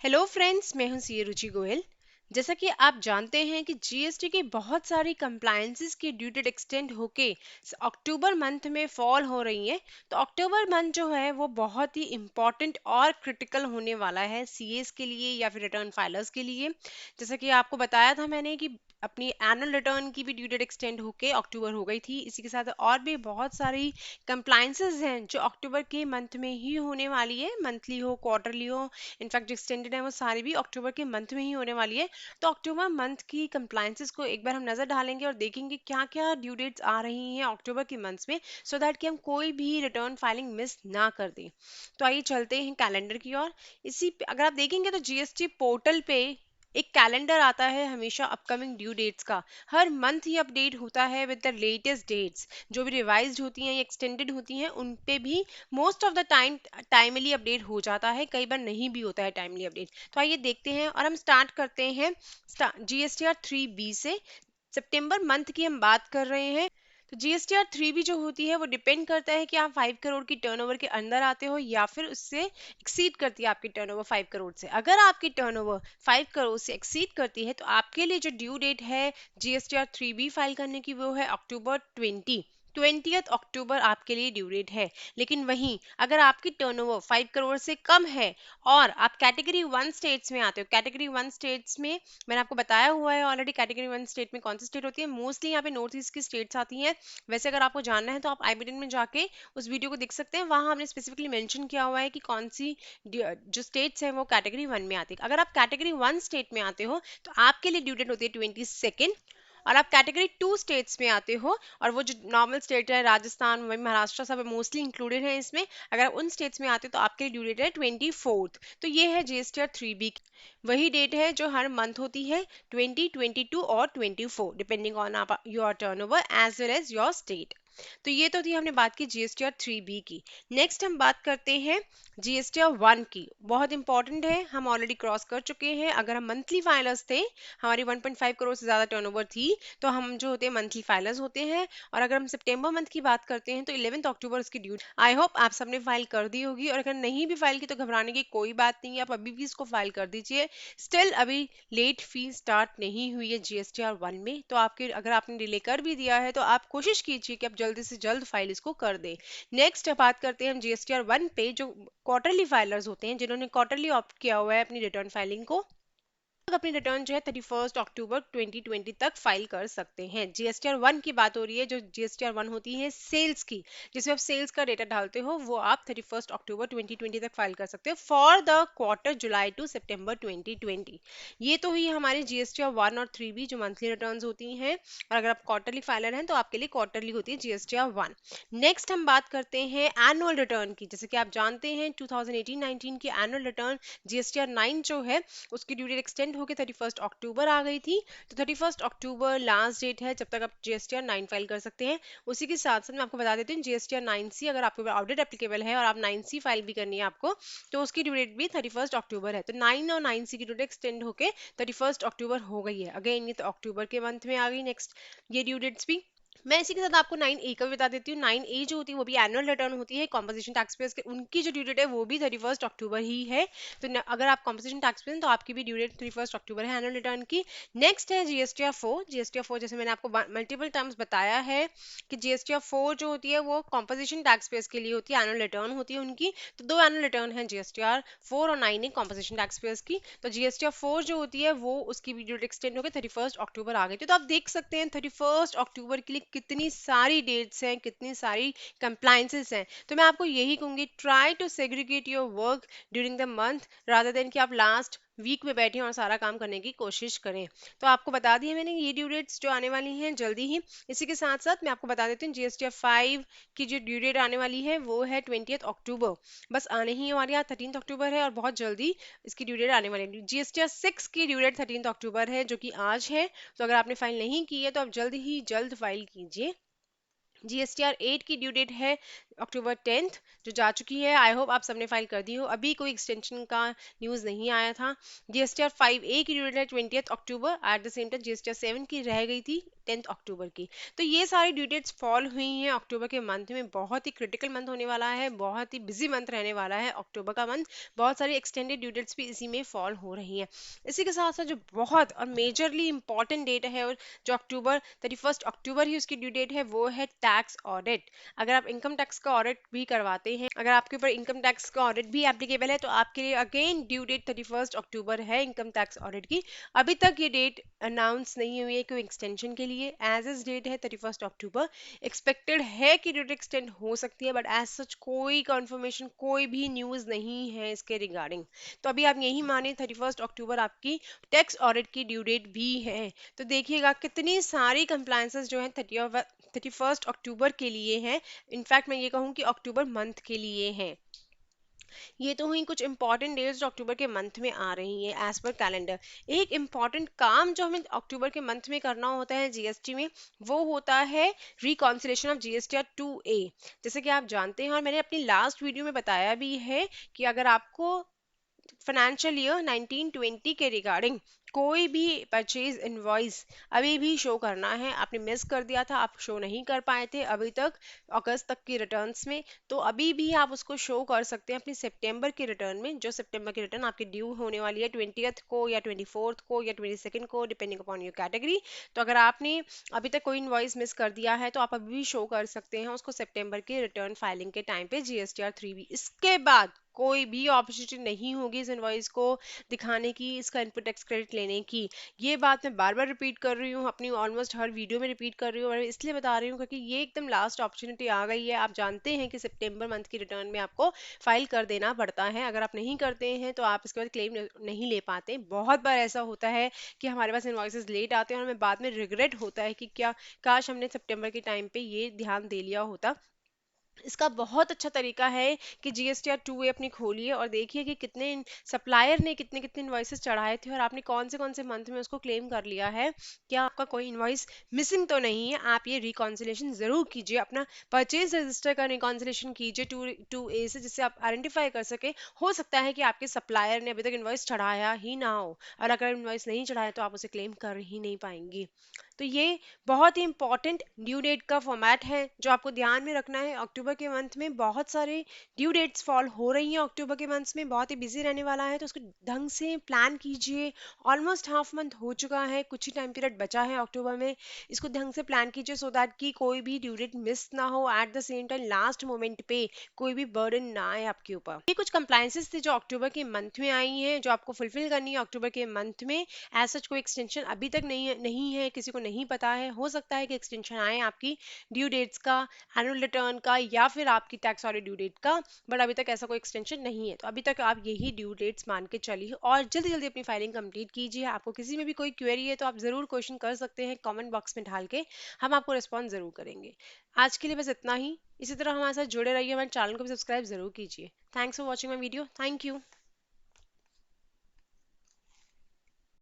Hello friends, मैं हूं CA रुचि गोयल। जैसा कि आप जानते हैं कि जीएसटी की बहुत सारी कंप्लायंसेस की ड्यू डेट एक्सटेंड होके अक्टूबर मंथ में फॉल हो रही है। तो अक्टूबर मंथ जो है वो बहुत ही इम्पोर्टेंट और क्रिटिकल होने वाला है सीएस के लिए या फिर रिटर्न फाइलर्स के लिए। जैसा कि आपको बताया था मैंने कि अपनी एनुअल रिटर्न की भी ड्यू डेट एक्सटेंड होके अक्टूबर हो गई थी। इसी के साथ और भी बहुत सारी कंप्लायंसेस हैं जो अक्टूबर के मंथ में ही होने वाली है, मंथली हो क्वार्टरली हो। इनफैक्ट जो एक्सटेंडेड है वो सारी भी अक्टूबर के मंथ में ही होने वाली है। तो अक्टूबर मंथ की कंप्लायंसेस को एक बार हम नजर डालेंगे और देखेंगे क्या क्या ड्यू डेट्स आ रही हैं अक्टूबर के मंथ्स में, सो दैट कि हम कोई भी रिटर्न फाइलिंग मिस ना कर दें। तो आइए चलते हैं कैलेंडर की ओर। अगर आप देखेंगे तो जीएसटी पोर्टल पे एक कैलेंडर आता है हमेशा अपकमिंग ड्यू डेट्स का। हर मंथ ही अपडेट होता है विद द लेटेस्ट डेट्स, जो भी रिवाइज्ड होती हैं या एक्सटेंडेड होती हैं उन पे भी most of the time timely update हो जाता है, कई बार नहीं भी होता है टाइमली अपडेट। तो आइए देखते हैं और हम स्टार्ट करते हैं जीएसटीआर 3B से। सितंबर मंथ की हम बात कर रहे हैं। तो जीएसटीआर 3B जो होती है वो डिपेंड करता है कि आप 5 करोड़ की टर्नओवर के अंदर आते हो या फिर उससे एक्सीड करती है आपकी टर्नओवर 5 करोड़ से। अगर आपकी टर्नओवर 5 करोड़ से एक्सीड करती है तो आपके लिए जो ड्यू डेट है जीएसटीआर 3B फाइल करने की वो है अक्टूबर 20th अक्टूबर आपके लिए ड्यू डेट है। लेकिन वहीं अगर आपकी टर्नओवर 5 करोड़ से कम है और आप कैटेगरी 1 स्टेट्स में आते हो, कैटेगरी 1 स्टेट्स में मैंने आपको बताया हुआ है ऑलरेडी कैटेगरी 1 स्टेट में कौन सी स्टेट होती है। मोस्टली यहाँ पे नॉर्थ ईस्ट की स्टेट्स आती हैं। वैसे अगर आपको जानना है तो आप आई में जाके उस वीडियो को देख सकते हैं, वहां हमने स्पेसिफिकली मेंशन किया हुआ है कि कौन सी जो स्टेट्स हैं वो कैटेगरी 1 में आती है। अगर आप कैटेगरी 1 स्टेट में आते हो तो आपके लिए ड्यू डेट होती है 22। और आप कैटेगरी 2 स्टेट्स में आते हो और वो जो नॉर्मल स्टेट है राजस्थान मुंबई महाराष्ट्र सब मोस्टली इंक्लूडेड है इसमें, अगर आप उन स्टेट्स में आते हो तो आपके लिए ड्यू डेट है 24। तो ये है जीएसटीआर 3B की वही डेट है जो हर मंथ होती है, 2022 और 24 depending on your turnover as well as your state. तो ये तो थी हमने बात की जीएसटीआर 3B की। नेक्स्ट हम बात करते हैं जीएसटीआर 1 की। बहुत इंपॉर्टेंट है, हम ऑलरेडी क्रॉस कर चुके हैं। अगर हम मंथली फाइलर्स थे, हमारी 1.5 करोड़ से ज्यादा टर्नओवर थी, तो हम जो होते हैं मंथली फाइलर्स होते हैं। और अगर हम सितंबर मंथ की बात करते हैं तो 11 अक्टूबर उसकी ड्यू। आई होप आप सबने फाइल कर दी होगी, और अगर नहीं भी फाइल की तो घबराने की कोई बात नहीं है, आप अभी भी इसको फाइल कर दीजिए। स्टिल अभी लेट फी स्टार्ट नहीं हुई है जीएसटीआर 1 में, तो आपके अगर आपने डिले कर भी दिया है तो आप कोशिश कीजिए कि आप जल्दी से जल्द फाइल इसको कर दें। नेक्स्ट बात करते हैं हम जीएसटीआर 1 पे जो क्वार्टरली फाइलर्स होते हैं, जिन्होंने क्वार्टरली ऑप्ट किया हुआ है अपनी रिटर्न फाइलिंग को, अपनी रिटर्न जो है 31 अक्टूबर 2020 तक फाइल कर सकते हैं। जीएसटीआर 1 की बात हो रही है, जो जीएसटीआर 1 होती है सेल्स की, जिसमें आप सेल्स का डेटा डालते हो, वो आप 31 अक्टूबर 2020 तक फाइल कर सकते हो फॉर द क्वार्टर जुलाई टू सितंबर 2020। ये तो हुई हमारी जीएसटीआर 1 और 3B जो मंथली रिटर्न होती हैं। और अगर आप क्वार्टरली फाइलर हैं तो आपके लिए क्वार्टरली होती है जीएसटीआर 1। नेक्स्ट हम बात करते हैं एनुअल रिटर्न की। जैसे कि आप जानते हैं 2018-19 की एनुअल रिटर्न जीएसटीआर 9 जो है उसकी ड्यू डेट एक्सटेंड होकर 31 अक्टूबर आ गई थी। तो 31 अक्टूबर लास्ट डेट है जब तक आप जीएसटीआर 9 फाइल कर सकते हैं। उसी के साथ साथ मैं आपको बता देती हूँ जीएसटीआर 9C अगर आपके ऊपर ऑडिट एप्लीकेबल है और आप 9C फाइल भी करनी है आपको, तो उसकी ड्यू डेट भी 31 अक्टूबर है। तो 9 और 9C की ड्यू डेट एक्सटेंड होकर 31 अक्टूबर हो गई है। अगेन ये तो अक्टूबर के मंथ में आ गई नेक्स्ट ये ड्यू डेट्स भी। मैं इसी के साथ आपको 9A का भी बता देती हूँ। 9A जो होती है वो भी एनुअल रिटर्न होती है कॉम्पोजिशन टैक्स पेयर्स के, उनकी जो ड्यू डेट है वो भी 31 अक्टूबर ही है। तो अगर आप कॉम्पोजिशन टैक्स पेयर हैं तो आपकी भी ड्यू डेट 31 अक्टूबर है एनुअल रिटर्न की। नेक्स्ट है जीएसटीआर 4। जीएसटीआर 4 जैसे मैंने आपको मल्टीपल टाइम्स बताया है कि जीएसटीआर 4 जो होती है वो कॉम्पोजिशन टैक्स पेयर्स के लिए होती है, एनुअल रिटर्न होती है उनकी। तो दो एनुअल रिटर्न है जीएसटीआर 4 और 9A कॉम्पोजिशन टैक्स पेयर्स की। तो जीएसटीआर 4 जो होती है वो उसकी भी ड्यू डेट एक्सटेंड होकर 31 अक्टूबर आ गई थी। तो आप देख सकते हैं 31 अक्टूबर के लिए कितनी सारी डेट्स हैं, कितनी सारी कंप्लायंसेस हैं। तो मैं आपको यही कहूंगी, try to segregate your work during the month rather than कि आप लास्ट वीक में बैठे और सारा काम करने की कोशिश करें। तो आपको बता दिए मैंने ये ड्यू डेट्स जो आने वाली हैं जल्दी ही। इसी के साथ साथ मैं आपको बता देती हूँ जीएसटीआर 5 की जो ड्यू डेट आने वाली है वो है 20 अक्टूबर। बस आने ही हमारे यहाँ 13 अक्टूबर है और बहुत जल्दी इसकी ड्यू डेट आने वाली है। जीएसटीआर 6 की ड्यू डेट 13 अक्टूबर है जो कि आज है। तो अगर आपने फाइल नहीं की है तो आप जल्द ही जल्द फाइल कीजिए। जीएसटीआर 8 की ड्यू डेट है अक्टूबर 10 जो जा चुकी है। आई होप आप सबने फाइल कर दी हो, अभी कोई एक्सटेंशन का न्यूज़ नहीं आया था। जीएसटीआर 5A की ड्यू डेट है 20 अक्टूबर। At the same time GSTR 7 की रह गई थी 10 अक्टूबर की। तो ये सारी ड्यू डेट्स फॉल हुई हैं अक्टूबर के मंथ में। बहुत ही क्रिटिकल मंथ होने वाला है, बहुत ही बिजी मंथ रहने वाला है अक्टूबर का मंथ। बहुत सारी एक्सटेंडेड ड्यू डेट्स भी इसी में फॉल हो रही हैं। इसी के साथ साथ जो बहुत और मेजरली इंपॉर्टेंट डेट है, और जो अक्टूबर 31 अक्टूबर ही उसकी ड्यू डेट है, वो है टैक्स ऑडिट। अगर आप इनकम टैक्स का ऑडिट भी करवाते हैं, अगर आपके ऊपर इनकम टैक्स का ऑडिट भी एप्लीकेबल है, तो आपके लिए अगेन ड्यू डेट 31 अक्टूबर है इनकम टैक्स ऑडिट की। अभी तक ये डेट अनाउंस नहीं हुई है कोई एक्सटेंशन के लिए। एज इस डेट है 31 अक्टूबर। एक्सपेक्टेड है कि डेट एक्सटेंड हो सकती है, बट एज सच कोई कंफर्मेशन, कोई भी न्यूज़ नहीं है इसके रिगार्डिंग। तो अभी आप यही माने 31 अक्टूबर आपकी टैक्स ऑडिट की ड्यू डेट भी है। तो देखिएगा कितनी सारी कंप्लायंसेस जो है 31 अक्टूबर के लिए हैं। इनफैक्ट मैं ये कहूँ कि अक्टूबर मंथ के लिए हैं। ये तो हुई कुछ इंपॉर्टेंट डेट्स जो अक्टूबर के मंथ में आ रही हैं एज पर कैलेंडर। एक इंपॉर्टेंट काम जो हमें अक्टूबर के मंथ में करना होता है जीएसटी में, वो होता है रिकॉन्सिलेशन ऑफ जीएसटी 2A। जैसे कि आप जानते हैं, और मैंने अपनी लास्ट वीडियो में बताया भी है, कि अगर आपको फाइनेंशियल ईयर 1920 के रिगार्डिंग कोई भी परचेज इनवॉइस अभी भी शो करना है, आपने मिस कर दिया था, आप शो नहीं कर पाए थे अभी तक अगस्त तक की रिटर्न्स में, तो अभी भी आप उसको शो कर सकते हैं अपनी सितंबर की रिटर्न में। जो सितंबर की रिटर्न आपकी ड्यू होने वाली है 20th को या 24th को या 22nd को, डिपेंडिंग अपॉन योर कैटेगरी। तो अगर आपने अभी तक कोई इनवॉइस मिस कर दिया है, तो आप अभी भी शो कर सकते हैं उसको सितंबर के रिटर्न फाइलिंग के टाइम पे जीएसटीआर 3B। इसके बाद कोई भी अपॉर्चुनिटी नहीं होगी इस इनवॉइस को दिखाने की, इसका इनपुट टैक्स क्रेडिट लेने की। ये बात मैं बार बार रिपीट कर रही हूँ, अपनी ऑलमोस्ट हर वीडियो में रिपीट कर रही हूँ, और इसलिए बता रही हूँ क्योंकि ये एकदम लास्ट अपॉर्चुनिटी आ गई है। आप जानते हैं कि सितंबर मंथ की रिटर्न में आपको फाइल कर देना पड़ता है। अगर आप नहीं करते हैं तो आप इसके बाद क्लेम नहीं ले पाते। बहुत बार ऐसा होता है कि हमारे पास इनवॉइसेस लेट आते हैं और हमें बाद में रिग्रेट होता है कि क्या काश हमने सितंबर के टाइम पे ये ध्यान दे लिया होता। इसका बहुत अच्छा तरीका है कि जीएसटीआर 2A अपनी खोलिए और देखिए कि कितने सप्लायर ने कितने कितने इनवॉइसेस चढ़ाए थे, और आपने कौन से मंथ में उसको क्लेम कर लिया है। क्या आपका कोई इनवॉइस मिसिंग तो नहीं है? आप ये रिकॉन्सिलेशन जरूर कीजिए, अपना परचेज रजिस्टर का रिकॉन्सिलेशन कीजिए 2A से, जिससे आप आइडेंटिफाई कर सके। हो सकता है कि आपके सप्लायर ने अभी तक इनवॉइस चढ़ाया ही ना हो, और अगर इनवॉइस नहीं चढ़ाया तो आप उसे क्लेम कर ही नहीं पाएंगी। तो ये बहुत ही इंपॉर्टेंट ड्यू डेट का फॉर्मेट है जो आपको ध्यान में रखना है। अक्टूबर के मंथ में बहुत सारे ड्यू डेट्स फॉल हो रही हैं, अक्टूबर के मंथ में बहुत ही बिजी रहने वाला है, तो उसको ढंग से प्लान कीजिए। ऑलमोस्ट हाफ मंथ हो चुका है, कुछ ही टाइम पीरियड बचा है अक्टूबर में। इसको ढंग से प्लान कीजिए सो दैट कि कोई भी ड्यू डेट मिस ना हो, eight the same time last moment पे कोई भी बर्डन ना आए आपके ऊपर। ये कुछ कंप्लायंसेस थे जो अक्टूबर के मंथ में आई हैं, जो आपको फुलफिल करनी है अक्टूबर के मंथ में। एज सच कोई एक्सटेंशन अभी तक नहीं है, किसी को नहीं पता है। हो सकता है कि एक्सटेंशन आए आपकी ड्यू डेट्स का, एनुअल रिटर्न का, या फिर आपकी टैक्स वाली ड्यू डेट का, बट अभी तक ऐसा कोई एक्सटेंशन नहीं है। तो अभी तक आप यही ड्यू डेट्स मान के चलिए और जल्दी जल्दी अपनी फाइलिंग कंप्लीट कीजिए। आपको किसी में भी कोई क्वेरी है तो आप जरूर क्वेश्चन कर सकते हैं कमेंट बॉक्स में ढाल के, हम आपको रिस्पॉन्स जरूर करेंगे। आज के लिए बस इतना ही। इसी तरह हमारे साथ जुड़े रहिए, हमारे चैनल को भी सब्सक्राइब जरूर कीजिए। Thanks for watching my video. Thank you.